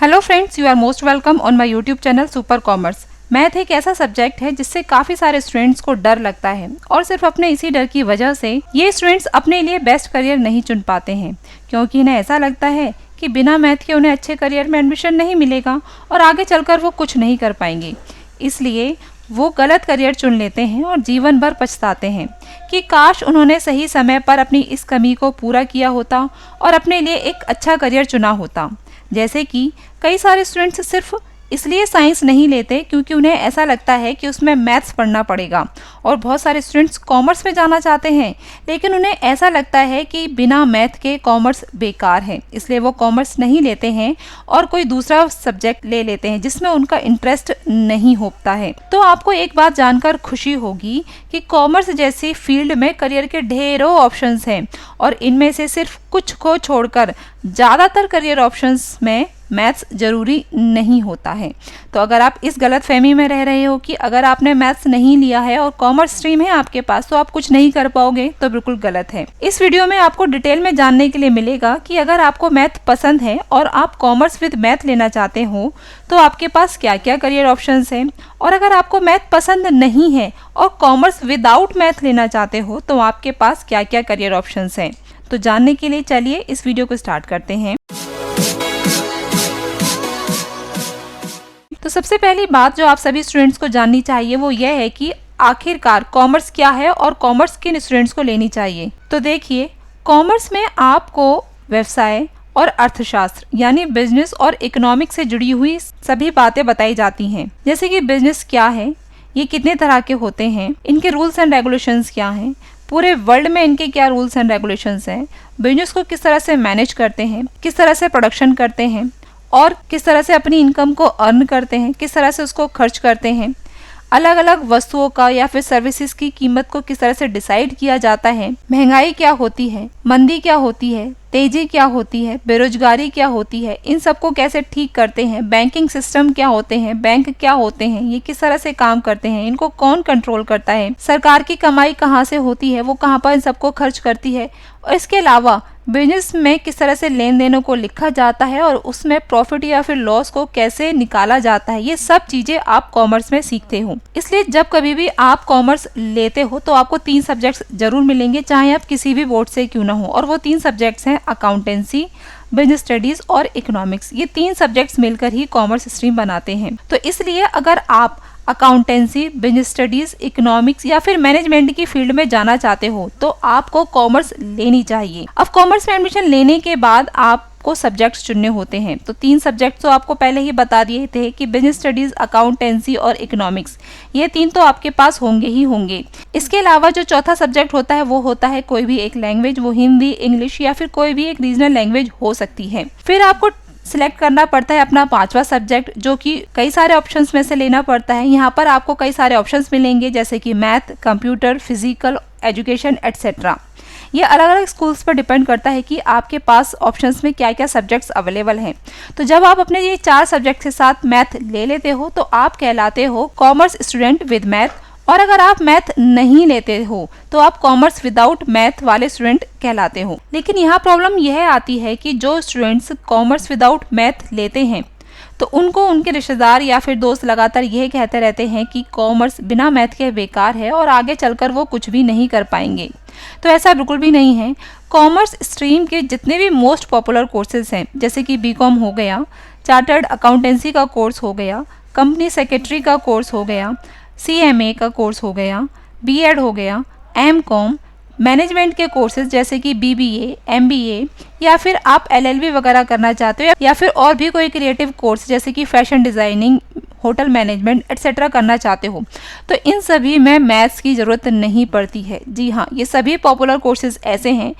Hello friends, you are most welcome on my YouTube channel super commerce. Math एक ऐसा subject है जिससे काफी सारे स्टूडेंट्स को डर लगता है और सिर्फ अपने इसी डर की वजह से ये स्टूडेंट्स अपने लिए बेस्ट करियर नहीं चुन पाते हैं, क्योंकि इन्हें ऐसा लगता है कि बिना मैथ के उन्हें अच्छे करियर में एडमिशन नहीं मिलेगा और आगे चलकर वो कुछ नहीं कर पाएंगे। इसलिए वो गलत करियर चुन लेते हैं और जीवन भर पछताते हैं कि काश उन्होंने सही समय पर अपनी इस कमी को पूरा किया होता और अपने लिए एक अच्छा करियर चुना होता। जैसे कि कई सारे स्टूडेंट्स सिर्फ इसलिए साइंस नहीं लेते क्योंकि उन्हें ऐसा लगता है कि उसमें मैथ्स पढ़ना पड़ेगा, और बहुत सारे स्टूडेंट्स कॉमर्स में जाना चाहते हैं लेकिन उन्हें ऐसा लगता है कि बिना मैथ के कॉमर्स बेकार है, इसलिए वो कॉमर्स नहीं लेते हैं और कोई दूसरा सब्जेक्ट ले लेते हैं जिसमें उनका इंटरेस्ट नहीं होता है। तो आपको एक बात जानकर खुशी होगी कि कॉमर्स जैसी फील्ड में करियर के ढेरों ऑप्शंस हैं और इनमें से सिर्फ कुछ को छोड़कर ज़्यादातर करियर ऑप्शंस में मैथ्स जरूरी नहीं होता है। तो अगर आप इस गलत फहमी में रह रहे हो कि अगर आपने मैथ्स नहीं लिया है और कॉमर्स स्ट्रीम है आपके पास तो आप कुछ नहीं कर पाओगे, तो बिल्कुल गलत है। इस वीडियो में आपको डिटेल में जानने के लिए मिलेगा कि अगर आपको मैथ पसंद है और आप कॉमर्स विद मैथ लेना चाहते हो तो आपके पास क्या क्या करियर ऑप्शंस हैं, और अगर आपको मैथ पसंद नहीं है और कॉमर्स विदाउट मैथ लेना चाहते हो तो आपके पास क्या क्या करियर ऑप्शंस हैं। तो जानने के लिए चलिए इस वीडियो को स्टार्ट करते हैं। तो सबसे पहली बात जो आप सभी स्टूडेंट्स को जाननी चाहिए वो यह है कि आखिरकार कॉमर्स क्या है और कॉमर्स किन स्टूडेंट्स को लेनी चाहिए। तो देखिए, कॉमर्स में आपको व्यवसाय और अर्थशास्त्र यानी बिजनेस और इकोनॉमिक्स से जुड़ी हुई सभी बातें बताई जाती हैं, जैसे कि बिजनेस क्या है, ये कितने तरह के होते हैं, इनके रूल्स एंड रेगुलेशंस क्या हैं, पूरे वर्ल्ड में इनके क्या रूल्स एंड रेगुलेशंस हैं, बिजनेस को किस तरह से मैनेज करते हैं, किस तरह से प्रोडक्शन करते हैं और किस तरह से अपनी इनकम को अर्न करते हैं, किस तरह से उसको खर्च करते हैं, अलग अलग वस्तुओं का या फिर सर्विसेज की कीमत को किस तरह से डिसाइड किया जाता है, महंगाई क्या होती है, मंदी क्या होती है, तेजी क्या होती है, बेरोजगारी क्या होती है, इन सबको कैसे ठीक करते हैं, बैंकिंग सिस्टम क्या होते हैं, बैंक क्या होते हैं, ये किस तरह से काम करते हैं, इनको कौन कंट्रोल करता है, सरकार की कमाई कहाँ से होती है, वो कहाँ पर इन सबको खर्च करती है, और इसके अलावा बिजनेस में किस तरह से लेन देनों को लिखा जाता है और उसमें प्रॉफिट या फिर लॉस को कैसे निकाला जाता है, ये सब चीजें आप कॉमर्स में सीखते हो। इसलिए जब कभी भी आप कॉमर्स लेते हो तो आपको 3 सब्जेक्ट्स जरूर मिलेंगे, चाहे आप किसी भी बोर्ड से क्यों ना हो, और वो 3 सब्जेक्ट्स हैं अकाउंटेंसी, बिजनेस स्टडीज और इकोनॉमिक्स। ये 3 सब्जेक्ट्स मिलकर ही कॉमर्स स्ट्रीम बनाते हैं। तो इसलिए अगर आप अकाउंटेंसी, बिजनेस स्टडीज, इकोनॉमिक्स या फिर मैनेजमेंट की फील्ड में जाना चाहते हो तो आपको कॉमर्स लेनी चाहिए। अब कॉमर्स में एडमिशन लेने के बाद आपको सब्जेक्ट्स चुनने होते हैं। तो 3 सब्जेक्ट्स तो आपको पहले ही बता दिए थे कि बिजनेस स्टडीज, अकाउंटेंसी और इकोनॉमिक्स, ये 3 तो आपके पास होंगे ही होंगे। इसके अलावा जो चौथा सब्जेक्ट होता है वो होता है कोई भी एक लैंग्वेज, वो हिंदी, इंग्लिश या फिर कोई भी एक रीजनल लैंग्वेज हो सकती है। फिर आपको सिलेक्ट करना पड़ता है अपना 5वां सब्जेक्ट, जो कि कई सारे ऑप्शंस में से लेना पड़ता है। यहाँ पर आपको कई सारे ऑप्शंस मिलेंगे जैसे कि math, computer, physical education etcetera. ये अलग अलग स्कूल्स पर डिपेंड करता है कि आपके पास ऑप्शंस में क्या क्या सब्जेक्ट्स अवेलेबल हैं। तो जब आप अपने ये 4 सब्जेक्ट के साथ मैथ ले लेते हो तो आप कहलाते हो कॉमर्स स्टूडेंट विद मैथ, और अगर आप मैथ नहीं लेते हो तो आप कॉमर्स विदाउट मैथ वाले स्टूडेंट कहलाते हो। लेकिन यहाँ प्रॉब्लम यह आती है कि जो स्टूडेंट्स कॉमर्स विदाउट मैथ लेते हैं तो उनको उनके रिश्तेदार या फिर दोस्त लगातार यह कहते रहते हैं कि कॉमर्स बिना मैथ के बेकार है और आगे चलकर वो कुछ भी नहीं कर पाएंगे। तो ऐसा बिल्कुल भी नहीं है। कॉमर्स स्ट्रीम के जितने भी मोस्ट पॉपुलर कोर्सेज हैं, जैसे कि बीकॉम हो गया, चार्टर्ड अकाउंटेंसी का कोर्स हो गया, कंपनी सेक्रेटरी का कोर्स हो गया, CMA का कोर्स हो गया, B.Ed हो गया, M.Com, मैनेजमेंट के कोर्सेज जैसे कि BBA, MBA, या फिर आप LLB वगैरह करना चाहते हो या फिर और भी कोई क्रिएटिव कोर्स जैसे कि fashion designing, hotel management etcetera करना चाहते हो, तो इन सभी में मैथ्स की ज़रूरत नहीं पड़ती है। जी हाँ, ये सभी पॉपुलर कोर्सेज ऐसे हैं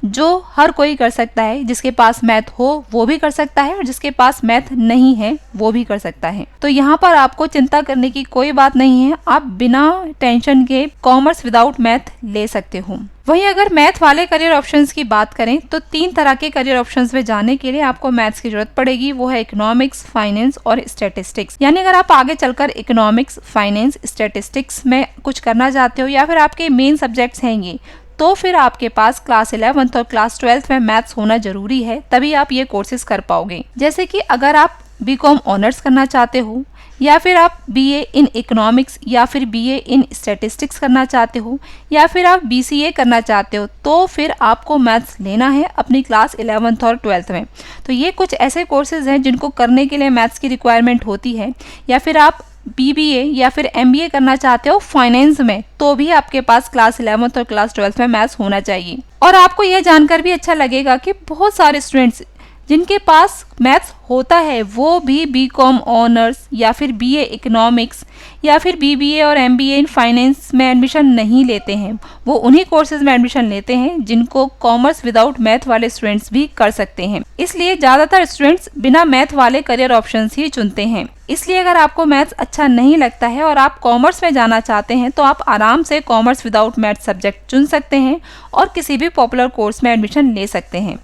जो हर कोई कर सकता है। जिसके पास मैथ हो वो भी कर सकता है और जिसके पास मैथ नहीं है वो भी कर सकता है। तो यहाँ पर आपको चिंता करने की कोई बात नहीं है, आप बिना टेंशन के कॉमर्स विदाउट मैथ ले सकते हो। वहीं अगर मैथ वाले करियर ऑप्शंस की बात करें तो 3 तरह के करियर ऑप्शंस में जाने के लिए आपको मैथ्स की जरूरत पड़ेगी, वो है इकोनॉमिक्स, फाइनेंस और स्टैटिस्टिक्स। यानी अगर आप आगे चलकर इकोनॉमिक्स, फाइनेंस, स्टैटिस्टिक्स में कुछ करना चाहते हो या फिर आपके मेन सब्जेक्ट्स हैं ये, तो फिर आपके पास क्लास 11th और क्लास 12th में मैथ्स होना जरूरी है, तभी आप ये कोर्सेज कर पाओगे। जैसे कि अगर आप बीकॉम ऑनर्स करना चाहते हो, या फिर आप बीए इन इकोनॉमिक्स या फिर बीए इन स्टैटिस्टिक्स करना चाहते हो, या फिर आप बीसीए करना चाहते हो, तो फिर आपको मैथ्स लेना है अपनी क्लास 11th और 12th में। तो ये कुछ ऐसे कोर्सेज हैं जिनको करने के लिए मैथ्स की रिक्वायरमेंट होती है। या फिर आप बीबीए या फिर एमबीए करना चाहते हो फाइनेंस में, तो भी आपके पास क्लास 11th और क्लास 12th में मैथ्स होना चाहिए। और आपको यह जानकर भी अच्छा लगेगा कि बहुत सारे स्टूडेंट्स जिनके पास मैथ्स होता है वो भी बीकॉम ऑनर्स या फिर बीए इकोनॉमिक्स या फिर बीबीए और एमबीए इन फाइनेंस में एडमिशन नहीं लेते हैं। वो उन्हीं कोर्सेज में एडमिशन लेते हैं जिनको कॉमर्स विदाउट मैथ वाले स्टूडेंट्स भी कर सकते हैं। इसलिए ज़्यादातर स्टूडेंट्स बिना मैथ वाले करियर ऑप्शंस ही चुनते हैं। इसलिए अगर आपको मैथ्स अच्छा नहीं लगता है और आप कॉमर्स में जाना चाहते हैं तो आप आराम से कॉमर्स विदाउट मैथ सब्जेक्ट चुन सकते हैं और किसी भी पॉपुलर कोर्स में एडमिशन ले सकते हैं।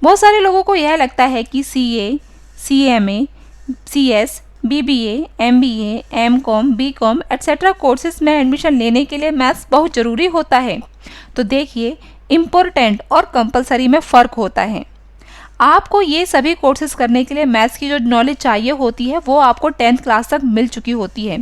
बहुत सारे लोगों को यह लगता है कि CA, CMA, CS, BBA, MBA, MCom, BCom etcetera courses में एडमिशन लेने के लिए मैथ्स बहुत ज़रूरी होता है। तो देखिए, इम्पोर्टेंट और कंपलसरी में फ़र्क होता है। आपको ये सभी कोर्सेज करने के लिए मैथ्स की जो नॉलेज चाहिए होती है वो आपको 10th क्लास तक मिल चुकी होती है,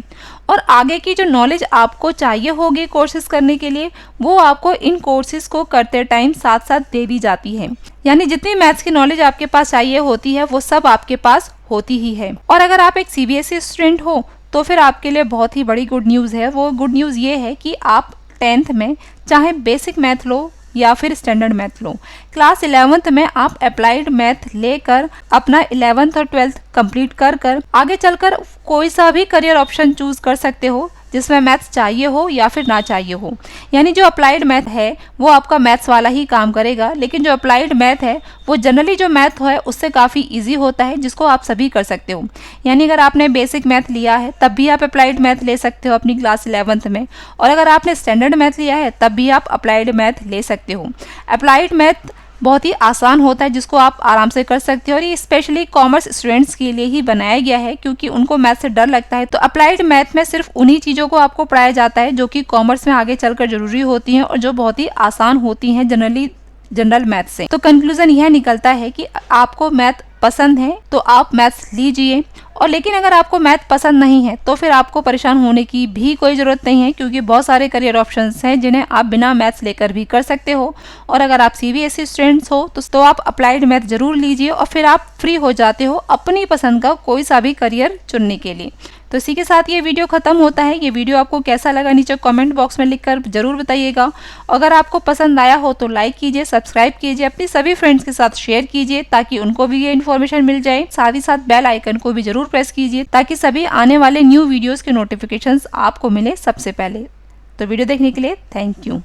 और आगे की जो नॉलेज आपको चाहिए होगी कोर्सेज करने के लिए वो आपको इन कोर्सेज को करते टाइम साथ साथ दे दी जाती है। यानी जितनी मैथ्स की नॉलेज आपके पास चाहिए होती है वो सब आपके पास होती ही है। और अगर आप एक सीबीएसई स्टूडेंट हो तो फिर आपके लिए बहुत ही बड़ी गुड न्यूज़ है। वो गुड न्यूज़ ये है कि आप 10th में चाहे बेसिक मैथ लो या फिर स्टैंडर्ड मैथ लो, क्लास 11th में आप अप्लाइड मैथ लेकर अपना 11th और 12th कंप्लीट कर आगे चलकर कोई सा भी करियर ऑप्शन चूज कर सकते हो जिसमें मैथ्स चाहिए हो या फिर ना चाहिए हो। यानी जो अप्लाइड मैथ है वो आपका मैथ्स वाला ही काम करेगा, लेकिन जो अप्लाइड मैथ है वो जनरली जो मैथ है उससे काफ़ी इजी होता है, जिसको आप सभी कर सकते हो। यानी अगर आपने बेसिक मैथ लिया है तब भी आप अप्लाइड मैथ ले सकते हो अपनी क्लास 11th में, और अगर आपने स्टैंडर्ड मैथ लिया है तब भी आप अप्लाइड मैथ ले सकते हो। अप्लाइड मैथ बहुत ही आसान होता है जिसको आप आराम से कर सकते हो, और ये स्पेशली कॉमर्स स्टूडेंट्स के लिए ही बनाया गया है क्योंकि उनको मैथ से डर लगता है। तो अप्लाइड मैथ में सिर्फ उन्हीं चीज़ों को आपको पढ़ाया जाता है जो कि कॉमर्स में आगे चलकर जरूरी होती हैं और जो बहुत ही आसान होती हैं जनरल मैथ से। तो कंक्लूजन यह निकलता है कि आपको मैथ पसंद है तो आप मैथ्स लीजिए, और लेकिन अगर आपको मैथ पसंद नहीं है तो फिर आपको परेशान होने की भी कोई ज़रूरत नहीं है, क्योंकि बहुत सारे करियर ऑप्शंस हैं जिन्हें आप बिना मैथ्स लेकर भी कर सकते हो। और अगर आप सीबीएसई स्टूडेंट्स हो तो आप अप्लाइड मैथ जरूर लीजिए और फिर आप फ्री हो जाते हो अपनी पसंद का कोई सा भी करियर चुनने के लिए। तो इसी के साथ ये वीडियो ख़त्म होता है। ये वीडियो आपको कैसा लगा नीचे कमेंट बॉक्स में लिखकर ज़रूर बताइएगा। अगर आपको पसंद आया हो तो लाइक कीजिए, सब्सक्राइब कीजिए, अपने सभी फ्रेंड्स के साथ शेयर कीजिए ताकि उनको भी ये इन्फॉर्मेशन मिल जाए। साथ ही साथ बेल आइकन को भी ज़रूर प्रेस कीजिए ताकि सभी आने वाले न्यू वीडियोज़ के नोटिफिकेशंस आपको मिले सबसे पहले। तो वीडियो देखने के लिए थैंक यू।